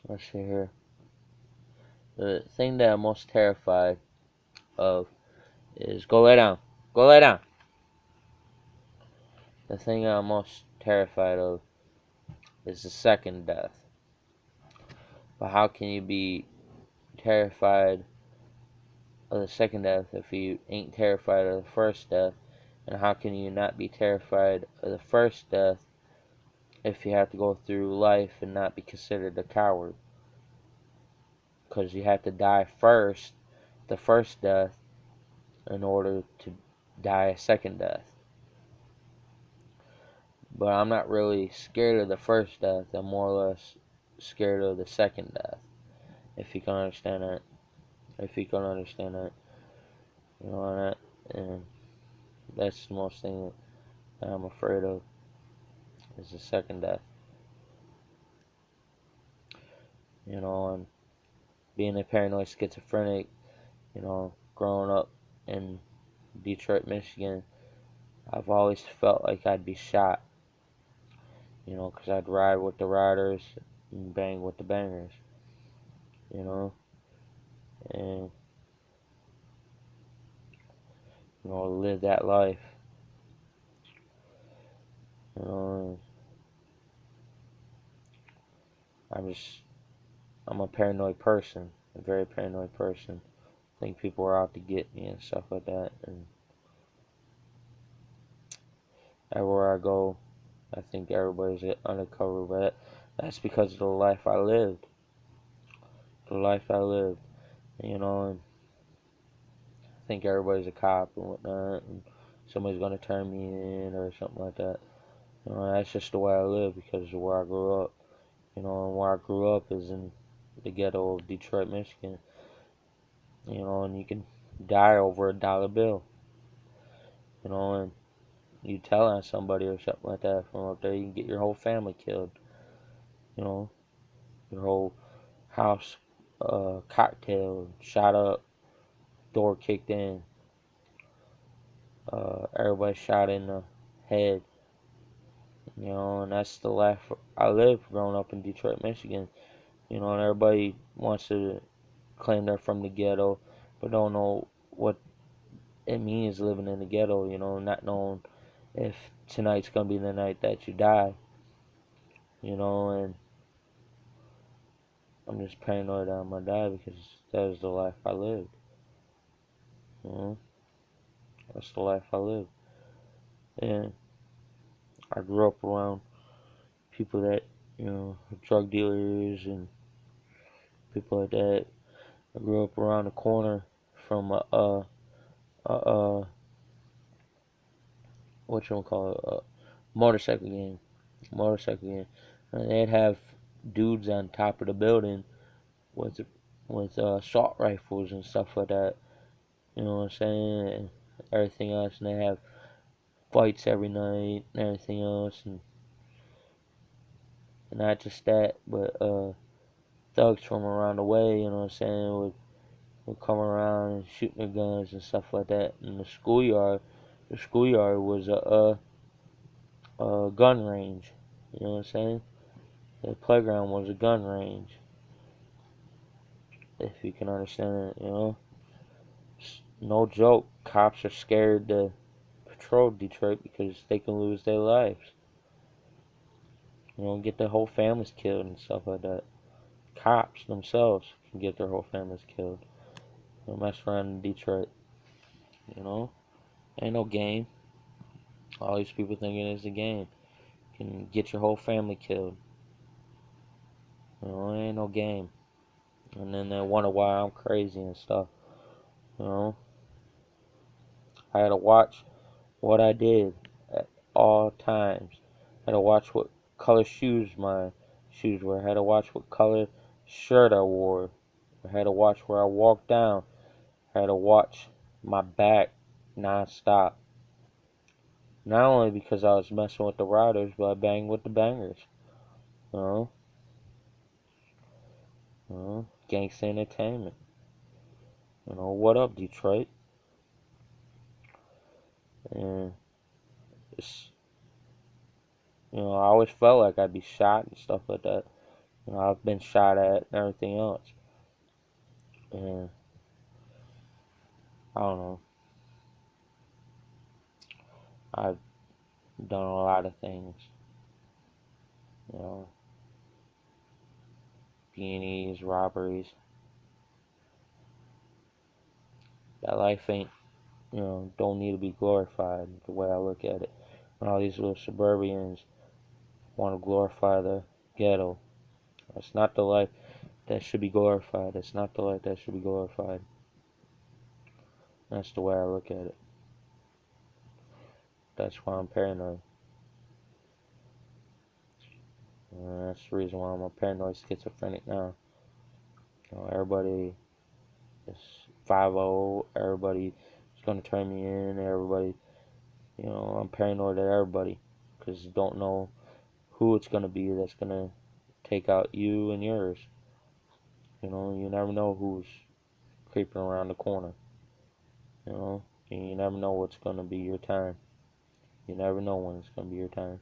Let's see here. The thing that I'm most terrified of is go lay down. Go lay down. The thing I'm most terrified of is the second death. But how can you be terrified of the second death if you ain't terrified of the first death? And how can you not be terrified of the first death if you have to go through life and not be considered a coward? Because you have to die first, the first death, in order to die a second death. But I'm not really scared of the first death. I'm more or less scared of the second death. If you can understand that. If you can understand that. You know, and that's the most thing that I'm afraid of, is the second death. You know, and being a paranoid schizophrenic, you know, growing up in Detroit, Michigan, I've always felt like I'd be shot. You know, because I'd ride with the riders and bang with the bangers. You know, and you know, live that life. You know, I'm a paranoid person, a very paranoid person. I think people are out to get me and stuff like that, and everywhere I go, I think everybody's undercover, but that's because of the life I lived. The life I lived, you know, and I think everybody's a cop and whatnot, and somebody's gonna turn me in or something like that. You know, that's just the way I live because of where I grew up. You know, and where I grew up is in the ghetto of Detroit, Michigan. You know, and you can die over $1 bill. You know, and you tell on somebody or something like that from up there, you can get your whole family killed. You know, your whole house cocktail, shot up, door kicked in, everybody shot in the head. You know, and that's the life I lived growing up in Detroit, Michigan. You know, and everybody wants to claim they're from the ghetto, but don't know what it means living in the ghetto. You know, not knowing if tonight's gonna be the night that you die. You know, and I'm just paranoid that I'm gonna die because that is the life I lived. You know, that's the life I lived, and I grew up around people that, you know, drug dealers and people like that. I grew up around the corner from a what you call it, a motorcycle game, and they'd have dudes on top of the building with assault rifles and stuff like that. You know what I'm saying? And everything else, and they have fights every night and everything else, and not just that, but thugs from around the way, you know what I'm saying, would come around and shooting their guns and stuff like that. And the schoolyard was a gun range. You know what I'm saying? The playground was a gun range, if you can understand it. You know, no joke. Cops are scared to patrol Detroit because they can lose their lives. You know, get their whole families killed and stuff like that. Cops themselves can get their whole families killed. You know, mess around in Detroit. You know, ain't no game. All these people thinking it's a game. Can get your whole family killed. You know, it ain't no game. And then they wonder why I'm crazy and stuff. You know, I had to watch what I did at all times. I had to watch what color shoes my shoes were. I had to watch what color shirt I wore. I had to watch where I walked down. I had to watch my back non-stop. Not only because I was messing with the riders, but I banged with the bangers. You know, gangsta entertainment. You know, what up, Detroit? And it's, you know, I always felt like I'd be shot and stuff like that. You know, I've been shot at and everything else. And I don't know. I've done a lot of things. You know, beanies, robberies. That life ain't, don't need to be glorified the way I look at it. And all these little suburbians want to glorify the ghetto. That's not the life that should be glorified. That's not the life that should be glorified. That's the way I look at it. That's why I'm paranoid. And that's the reason why I'm a paranoid schizophrenic now. Everybody is 5-0. Everybody is going to turn me in. Everybody, I'm paranoid at everybody because you don't know who it's going to be that's going to take out you and yours. You never know who's creeping around the corner. And you never know what's going to be your time. You never know when it's going to be your time.